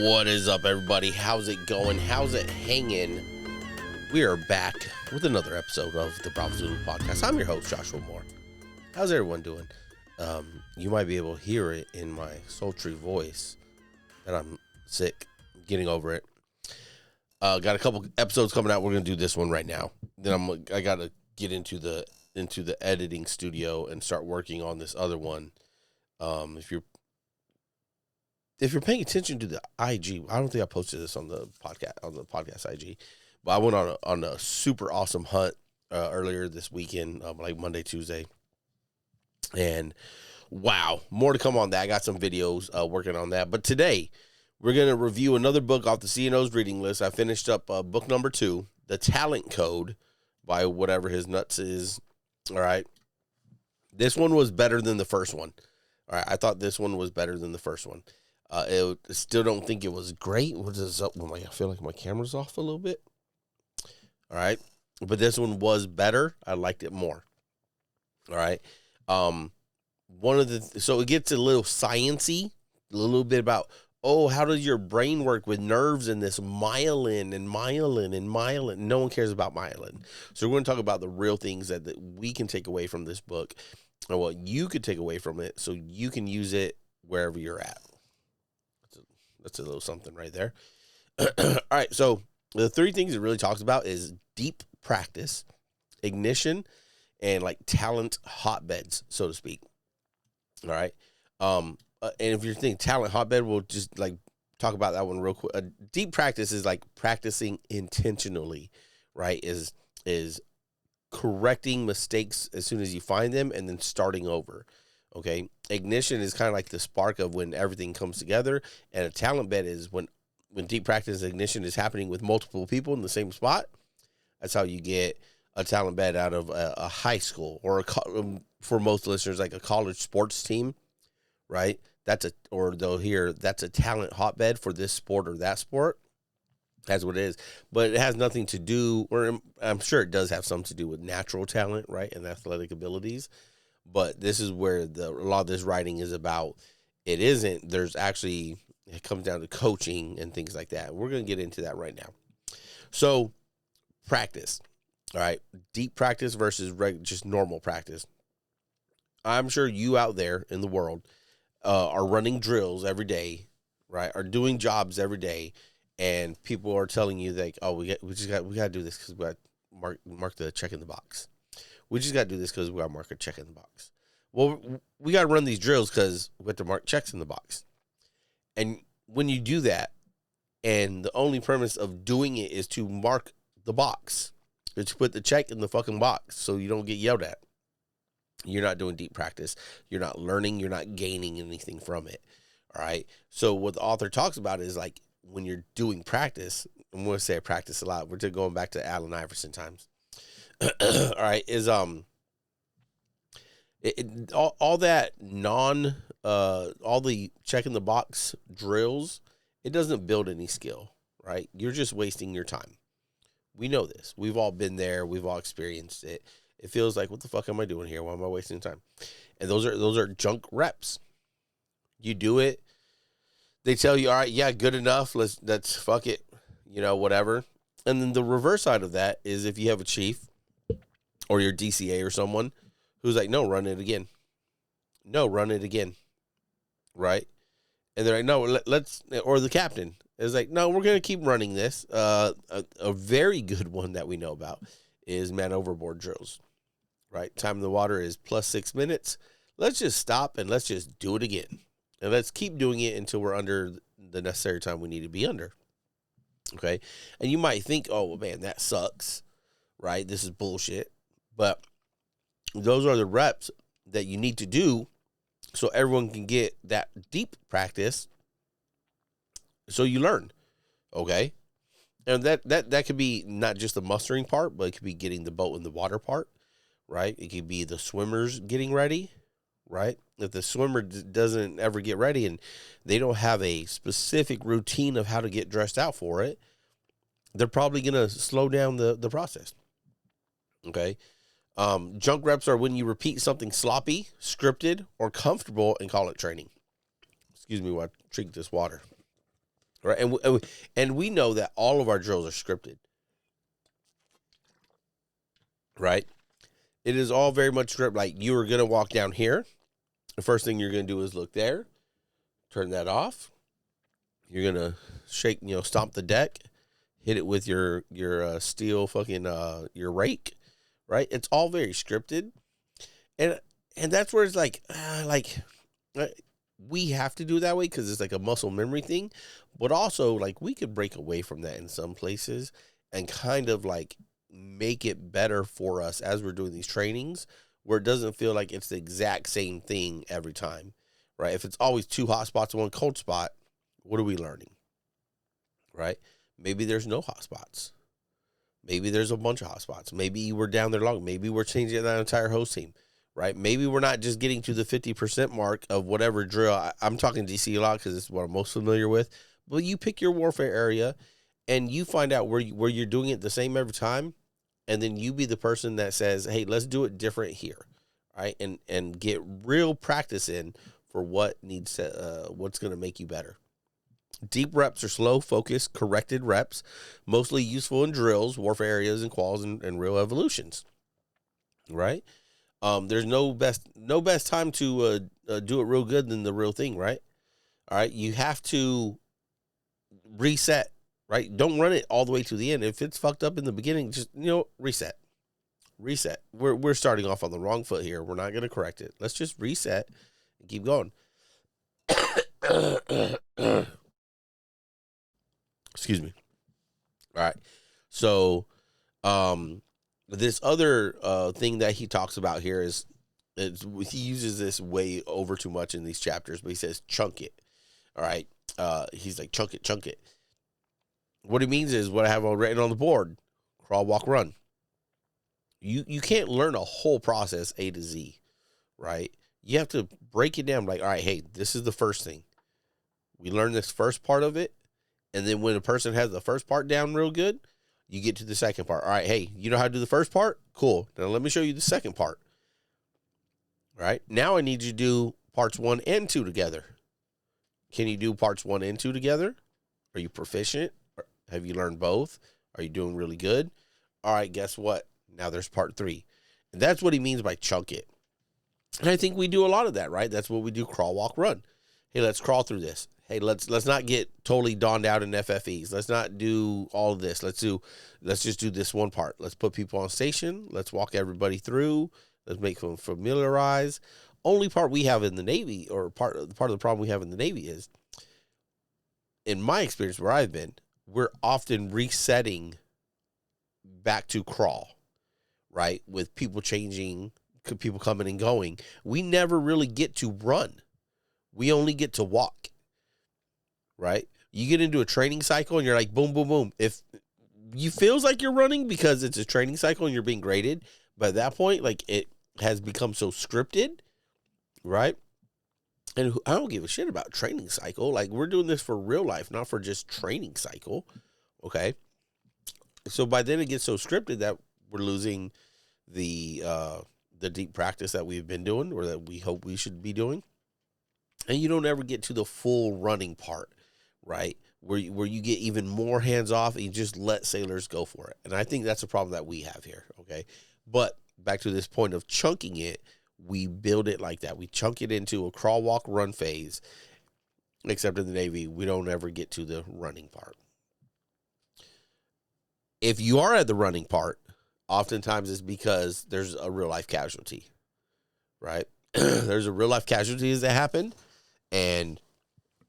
What is up, everybody? How's it going? How's it hanging? We are back with another episode of the Bravo Zulu podcast. I'm your host, Joshua Moore. How's everyone doing? You might be able to hear it in my sultry voice that I'm sick, getting over it. Got a couple episodes coming out. We're gonna do this one right now. Then I gotta get into the editing studio and start working on this other one. If you're paying attention to the IG, I don't think I posted this on the podcast IG, but I went on a super awesome hunt earlier this weekend, like Monday, Tuesday, and wow, more to come on that. I got some videos working on that, but today we're gonna review another book off the CNO's reading list. I finished up book number 2, The Talent Code, by whatever his nuts is. All right, this one was better than the first one. All right, I thought this one was better than the first one. I still don't think it was great. What is up? I feel like my camera's off a little bit. All right. But this one was better. I liked it more. All right. So it gets a little sciencey, a little bit about, how does your brain work with nerves and this myelin. No one cares about myelin. So we're going to talk about the real things that we can take away from this book and what you could take away from it so you can use it wherever you're at. That's a little something right there. All right, so the 3 things it really talks about is deep practice, ignition, and like talent hotbeds, so to speak. All right. And if you're thinking talent hotbed, we'll just like talk about that one real quick. Deep practice is like practicing intentionally, right? Is correcting mistakes as soon as you find them and then starting over. Okay, ignition is kind of like the spark of when everything comes together, and a talent bed is when deep practice ignition is happening with multiple people in the same spot. That's how you get a talent bed out of a high school or for most listeners, like a college sports team, right? That's a talent hotbed for this sport or that sport. That's what it is, but it has nothing to do, or I'm sure it does have something to do with natural talent, right, and athletic abilities. But this is where a lot of this writing is about. It isn't. It comes down to coaching and things like that. We're going to get into that right now. So, practice. All right. Deep practice versus just normal practice. I'm sure you out there in the world are running drills every day, right? Are doing jobs every day. And people are telling you like, we got to do this because we got to mark the check in the box. We just got to do this because we got to mark a check in the box. Well, we got to run these drills because we have to mark checks in the box. And when you do that, and the only premise of doing it is to mark the box, is to put the check in the fucking box so you don't get yelled at, you're not doing deep practice. You're not learning. You're not gaining anything from it. All right? So what the author talks about is like when you're doing practice, I'm going to say practice a lot. We're just going back to Allen Iverson times. All right, is all that all the check in the box drills, it doesn't build any skill, right? You're just wasting your time. We know this. We've all been there. We've all experienced it. It feels like, what the fuck am I doing here? Why am I wasting time? And those are junk reps. You do it. They tell you, all right, yeah, good enough. Let's fuck it, whatever. And then the reverse side of that is if you have a chief or your DCA or someone who's like, no, run it again. No, run it again. Right? And they're like, no, or the captain is like, no, we're going to keep running this. A very good one that we know about is man overboard drills. Right? Time in the water is plus 6 minutes. Let's just stop and let's just do it again. And let's keep doing it until we're under the necessary time we need to be under. Okay? And you might think, oh, well, man, that sucks. Right? This is bullshit. But those are the reps that you need to do so everyone can get that deep practice so you learn, okay? And that could be not just the mustering part, but it could be getting the boat in the water part, right? It could be the swimmers getting ready, right? If the swimmer doesn't ever get ready and they don't have a specific routine of how to get dressed out for it, they're probably going to slow down the process, okay? Junk reps are when you repeat something sloppy, scripted, or comfortable and call it training. Excuse me while I drink this water. right? And we know that all of our drills are scripted, right? It is all very much scripted. Like, you are going to walk down here. The first thing you're going to do is look there, turn that off. You're going to shake, stomp the deck, hit it with your steel fucking, your rake, right? It's all very scripted. And that's where it's like, we have to do it that way because it's like a muscle memory thing. But also, like, we could break away from that in some places and kind of like make it better for us as we're doing these trainings, where it doesn't feel like it's the exact same thing every time, right? If it's always 2 hot spots and 1 cold spot, what are we learning, right? Maybe there's no hot spots. Maybe there's a bunch of hot spots. Maybe we're down there long. Maybe we're changing that entire host team, right? Maybe we're not just getting to the 50% mark of whatever drill. I'm talking DC a lot because it's what I'm most familiar with. But you pick your warfare area and you find out where you're doing it the same every time. And then you be the person that says, hey, let's do it different here, right? And get real practice in for what needs to, what's going to make you better. Deep reps are slow, focused, corrected reps, mostly useful in drills, warfare areas, and quals, and real evolutions, right? There's no best time to do it real good than the real thing, right? All right, you have to reset, right? Don't run it all the way to the end. If it's fucked up in the beginning, just reset. We're starting off on the wrong foot here. We're not going to correct it. Let's just reset and keep going. Excuse me. All right. So, this other thing that he talks about here is he uses this way over too much in these chapters, but he says chunk it. All right. He's like, chunk it. What he means is what I have all written on the board: crawl, walk, run. You can't learn a whole process A to Z, right? You have to break it down. Like, all right, hey, this is the first thing. We learn this first part of it. And then when a person has the first part down real good, you get to the second part. All right, hey, you know how to do the first part? Cool. Now let me show you the second part. All right. Now I need you to do parts 1 and 2 together. Can you do parts 1 and 2 together? Are you proficient? Have you learned both? Are you doing really good? All right, guess what? Now there's part 3. And that's what he means by chunk it. And I think we do a lot of that, right? That's what we do: crawl, walk, run. Hey, let's crawl through this. Hey, let's not get totally donned out in FFEs. Let's not do all of this. Let's just do this one part. Let's put people on station. Let's walk everybody through. Let's make them familiarize. Only part we have in the Navy, or part of the problem we have in the Navy is, in my experience where I've been, we're often resetting back to crawl, right? With people changing, people coming and going. We never really get to run. We only get to walk, right? You get into a training cycle and you're like, boom, boom, boom. If you feels like you're running because it's a training cycle and you're being graded, but at that point, like, it has become so scripted, right? And I don't give a shit about training cycle. Like, we're doing this for real life, not for just training cycle. Okay. So by then it gets so scripted that we're losing the deep practice that we've been doing, or that we hope we should be doing. And you don't ever get to the full running part, right? Where you get even more hands off and you just let sailors go for it. And I think that's a problem that we have here. Okay. But back to this point of chunking it, we build it like that. We chunk it into a crawl, walk, run phase, except in the Navy, we don't ever get to the running part. If you are at the running part, oftentimes it's because there's a real life casualty, right? There's a real life casualties that happen, and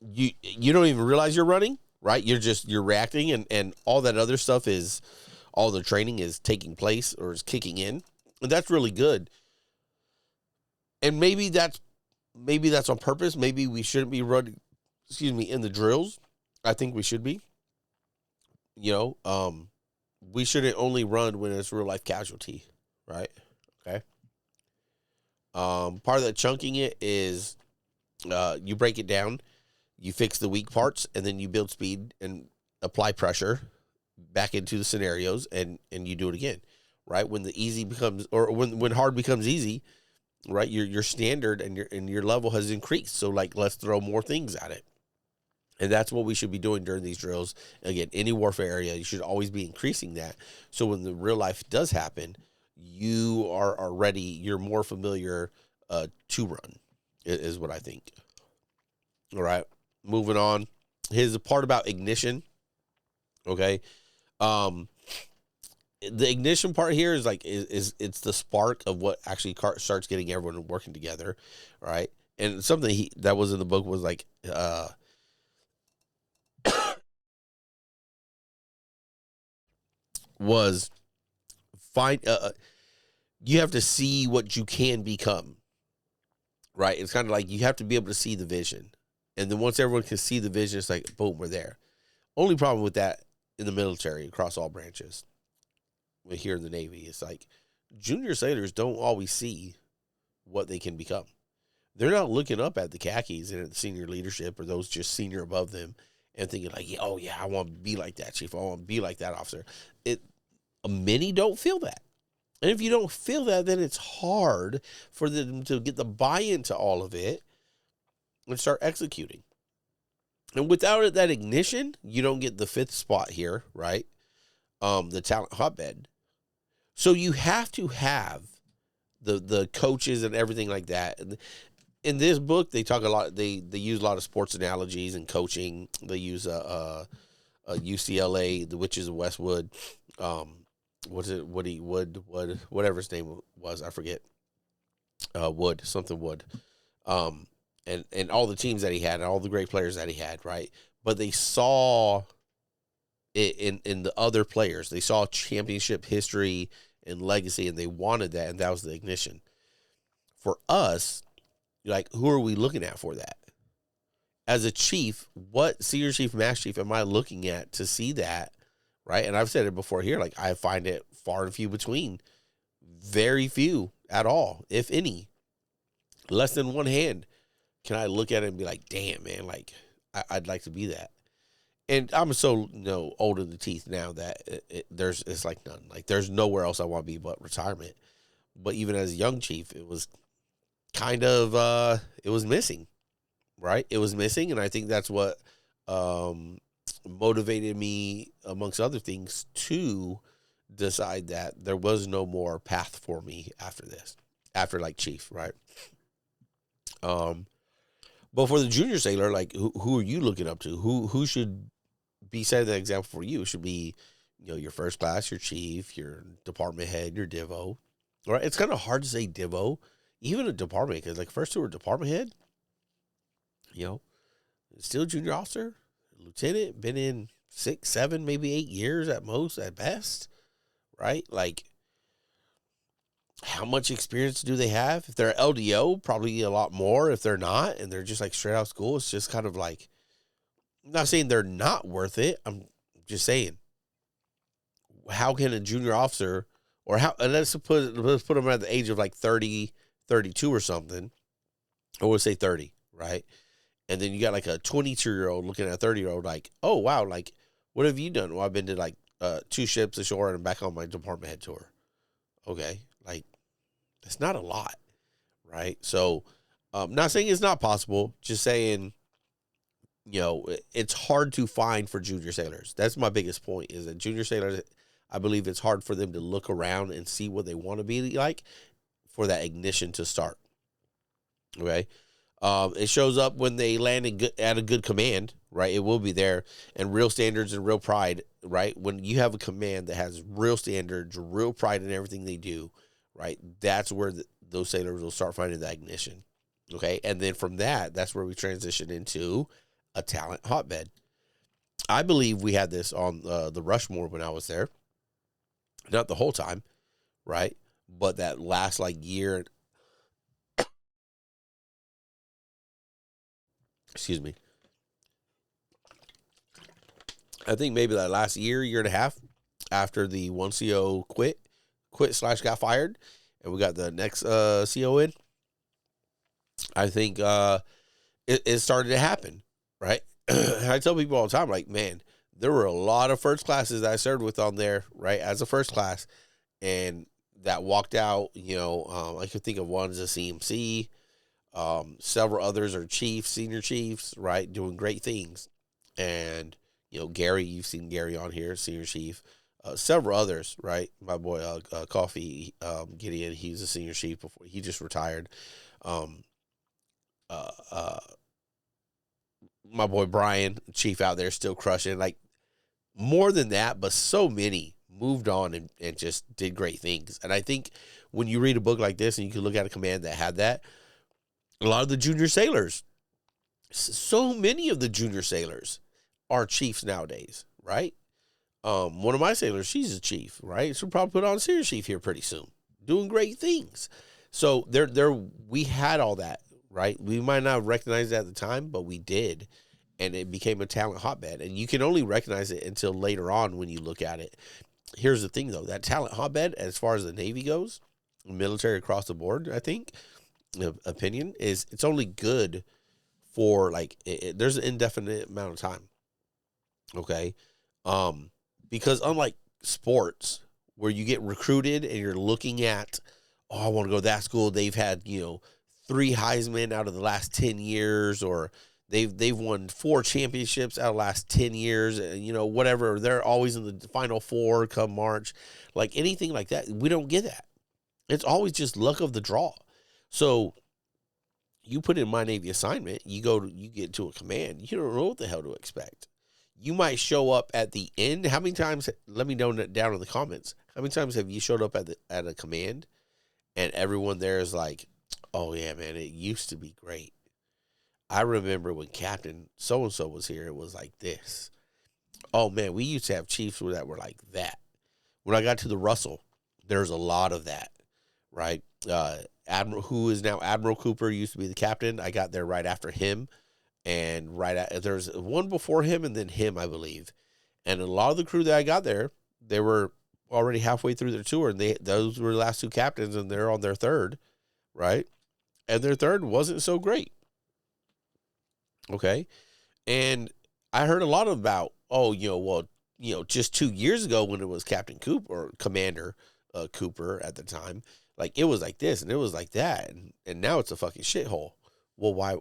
you don't even realize you're running, right? You're reacting, and all that other stuff is, all the training is taking place or is kicking in. And that's really good. And maybe that's on purpose. Maybe we shouldn't be running, in the drills. I think we should be. We shouldn't only run when it's real life casualty, right? Okay. Part of that chunking it is, you break it down, you fix the weak parts, and then you build speed and apply pressure back into the scenarios, and you do it again, right? When the easy becomes, or when hard becomes easy, right? Your standard and your level has increased. So, like, let's throw more things at it, And that's what we should be doing during these drills. Again, any warfare area, you should always be increasing that. So when the real life does happen, you are ready. You're more familiar to run, is what I think. All right. Moving on. Here's the part about ignition. Okay. Um, the ignition part here is like is it's the spark of what actually starts getting everyone working together, right? And something that was in the book was like was find you have to see what you can become, right? It's kind of like you have to be able to see the vision, and then once everyone can see the vision, it's like boom, we're there. Only problem with that in the military across all branches, here in the Navy, it's like junior sailors don't always see what they can become. They're not looking up at the khakis and at the senior leadership or those just senior above them and thinking like, oh yeah, I want to be like that chief. I want to be like that officer. Many don't feel that. And if you don't feel that, then it's hard for them to get the buy-in to all of it and start executing. And without that ignition, you don't get the fifth spot here, right? The talent hotbed. So you have to have the coaches and everything like that. And in this book, they talk a lot. They use a lot of sports analogies and coaching. They use UCLA, the Witches of Westwood. What's it? Wood, whatever his name was, I forget. Wood, something Wood. And all the teams that he had, and all the great players that he had, right? But they saw it in the other players. They saw championship history and legacy, and they wanted that, and that was the ignition. For us, like, who are we looking at for that? As a chief, what senior chief, master chief am I looking at to see that, right? And I've said it before here, like, I find it far and few between. Very few at all, if any. Less than one hand can I look at it and be like, damn, man, like, I'd like to be that. And I'm so old in the teeth now that it's like none. Like, there's nowhere else I want to be but retirement. But even as a young chief, it was kind of it was missing, right? It was missing, and I think that's what motivated me, amongst other things, to decide that there was no more path for me after this, after like chief, right? But for the junior sailor, like, who are you looking up to? Who should be setting the example for you? It should be, your first class, your chief, your department head, your divo. Right? It's kind of hard to say divo, even a department, because like first two are department head, still junior officer, lieutenant, been in 6, 7, maybe 8 years at most, at best, right? Like, how much experience do they have? If they're LDO, probably a lot more. If they're not, and they're just like straight out of school, it's just kind of like, I'm not saying they're not worth it. I'm just saying, how can a junior officer, or how, let's put them at the age of like 30, 32 or something, or we'll say 30, right? And then you got like a 22-year-old looking at a 30-year-old like, oh, wow, like, what have you done? Well, I've been to like 2 ships ashore and back on my department head tour. Okay, like, that's not a lot, right? So, not saying it's not possible, just saying, it's hard to find for junior sailors. That's my biggest point, is that junior sailors, I believe it's hard for them to look around and see what they want to be like for that ignition to start. Okay. It shows up when they land at a good command, right? It will be there, and real standards and real pride, right? When you have a command that has real standards, real pride in everything they do, right? That's where those sailors will start finding that ignition. Okay. And then from that's where we transition into a talent hotbed. I believe we had this on the Rushmore when I was there. Not the whole time, right? But that last like year, excuse me, I think maybe that last year and a half after the one CO quit / got fired, and we got the next CO in, I think it started to happen, right? I tell people all the time, like, man, there were a lot of first classes that I served with on there, right, as a first class, and that walked out. I could think of one as a CMC. Several others are chiefs, senior chiefs, right, doing great things. And, Gary, you've seen Gary on here, senior chief, several others, right? My boy, Coffee, Gideon, he's a senior chief before he just retired. Um, uh, uh, my boy Brian, chief out there, still crushing. Like, more than that, but so many moved on and just did great things. And I think when you read a book like this and you can look at a command that had that, a lot of the junior sailors, so many of the junior sailors are chiefs nowadays, right? One of my sailors, she's a chief, right? She'll probably put on a senior chief here pretty soon, doing great things. So we had all that, right? We might not have recognized it at the time, but we did. And it became a talent hotbed. And you can only recognize it until later on when you look at it. Here's the thing, though. That talent hotbed, as far as the Navy goes, military across the board, I think, opinion, is it's only good for, like, there's an indefinite amount of time. Okay? Because unlike sports, where you get recruited and you're looking at, oh, I want to go to that school. They've had, 3 Heisman out of the last 10 years, or they've won 4 championships out of the last 10 years, whatever. They're always in the Final Four come March. Like, anything like that, we don't get that. It's always just luck of the draw. So you put in my Navy assignment, you get to a command, you don't know what the hell to expect. You might show up at the end. How many times, let me know down in the comments, how many times have you showed up at a command and everyone there is like, oh yeah, man, it used to be great. I remember when Captain so-and-so was here, it was like this. Oh, man, we used to have chiefs that were like that. When I got to the Russell, there's a lot of that, right? Admiral, who is now Admiral Cooper, used to be the captain. I got there right after him. And there's one before him and then him, I believe. And a lot of the crew that I got there, they were already halfway through their tour. And those were the last 2 captains, and they're on their third, right? And their third wasn't so great. Okay. And I heard a lot about, just 2 years ago when it was Captain Cooper or Commander Cooper at the time, like it was like this and it was like that. And now it's a fucking shithole. Well, why?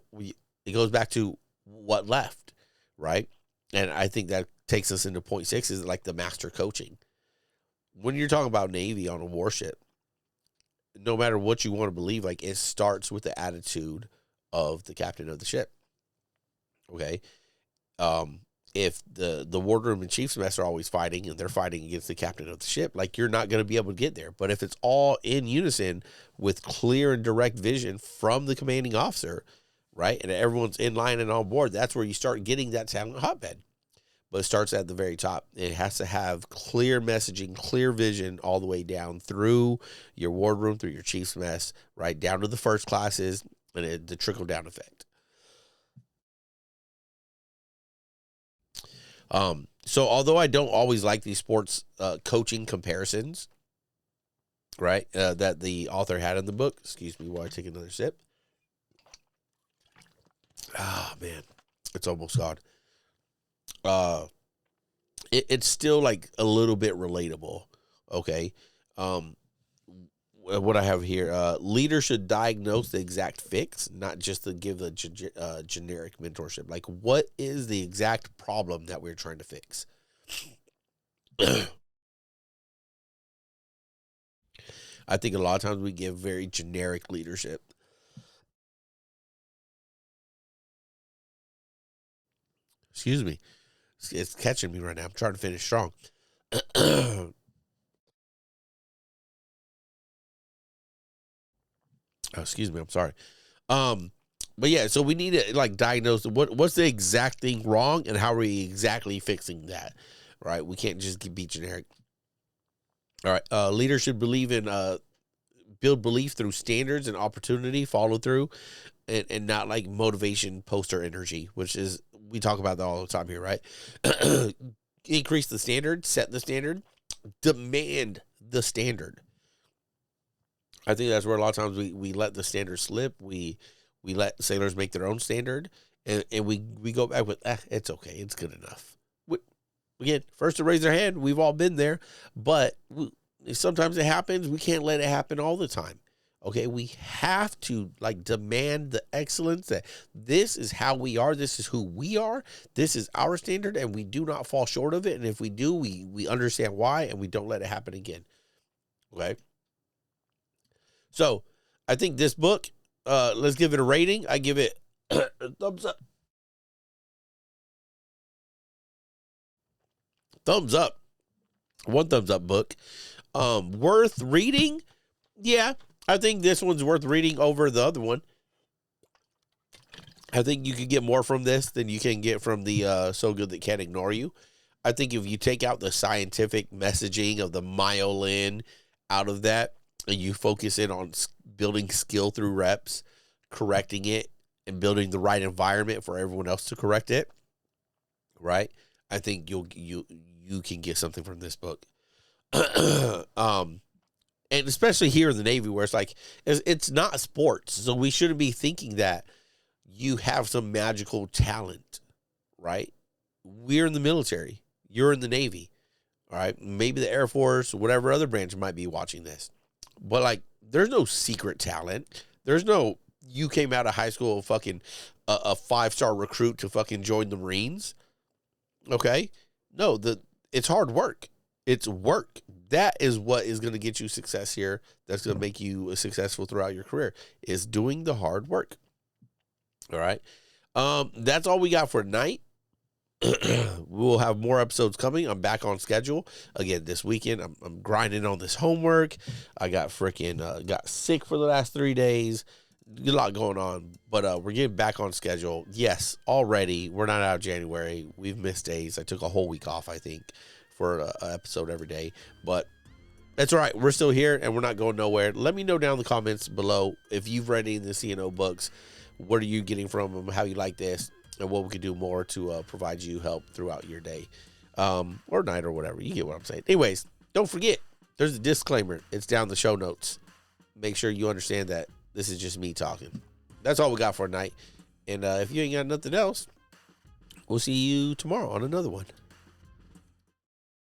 It goes back to what left, right? And I think that takes us into point 6 is like the master coaching. When you're talking about Navy on a warship, no matter what you want to believe, like it starts with the attitude of the captain of the ship. Okay. If the wardroom and chief's mess are always fighting and they're fighting against the captain of the ship, like you're not going to be able to get there. But if it's all in unison with clear and direct vision from the commanding officer, right, and everyone's in line and on board, that's where you start getting that talent hotbed. But it starts at the very top. It has to have clear messaging, clear vision all the way down through your wardroom, through your chief's mess, right down to the first classes, and the trickle-down effect. So although I don't always like these sports coaching comparisons, right, that the author had in the book, excuse me while I take another sip. Ah, man, it's almost gone. It's still like a little bit relatable. Okay. What I have here, leaders should diagnose the exact fix, not just to give a generic mentorship. Like, what is the exact problem that we're trying to fix? I think a lot of times we give very generic leadership. Excuse me. It's catching me right now. I'm trying to finish strong. Oh, excuse me. I'm sorry. But yeah, so we need to like diagnose what's the exact thing wrong and how are we exactly fixing that, right? We can't just be generic. All right. Leaders should believe in build belief through standards and opportunity, follow through, and not like motivation, poster energy, which is we talk about that all the time here, right? Increase the standard, set the standard, demand the standard. I think that's where a lot of times we let the standard slip. We let sailors make their own standard, and we go back with, it's okay, it's good enough. Again, first to raise their hand, we've all been there, but sometimes it happens. We can't let it happen all the time. Okay, we have to like demand the excellence that this is how we are, this is who we are, this is our standard, and we do not fall short of it. And if we do, we understand why, and we don't let it happen again. Okay. So I think this book, let's give it a rating. I give it a thumbs up. Thumbs up. One thumbs up book. Worth reading. Yeah, I think this one's worth reading over the other one. I think you can get more from this than you can get from the So Good That Can't Ignore You. I think if you take out the scientific messaging of the myelin out of that, and you focus in on building skill through reps, correcting it, and building the right environment for everyone else to correct it, right? I think you can get something from this book. And especially here in the Navy, where it's like it's not sports, so we shouldn't be thinking that you have some magical talent, right? We're in the military. You're in the Navy, all right? Maybe the Air Force, whatever other branch might be watching this. But, like, there's no secret talent. There's no, you came out of high school fucking a 5-star recruit to fucking join the Marines, okay? No, it's hard work. It's work. That is what is going to get you success here. That's going to make you successful throughout your career, is doing the hard work. All right. That's all we got for tonight. We'll have more episodes coming. I'm back on schedule again this weekend. I'm grinding on this homework. I got got sick for the last 3 days. A lot going on, but we're getting back on schedule. Yes, already. We're not out of January. We've missed days. I took a whole week off, I think, for an episode every day, but that's all right. We're still here, and we're not going nowhere. Let me know down in the comments below if you've read any of the CNO books. What are you getting from them? How you like this, and what we could do more to provide you help throughout your day, or night, or whatever. You get what I'm saying. Anyways, don't forget, there's a disclaimer. It's down in the show notes. Make sure you understand that this is just me talking. That's all we got for tonight. And if you ain't got nothing else, we'll see you tomorrow on another one.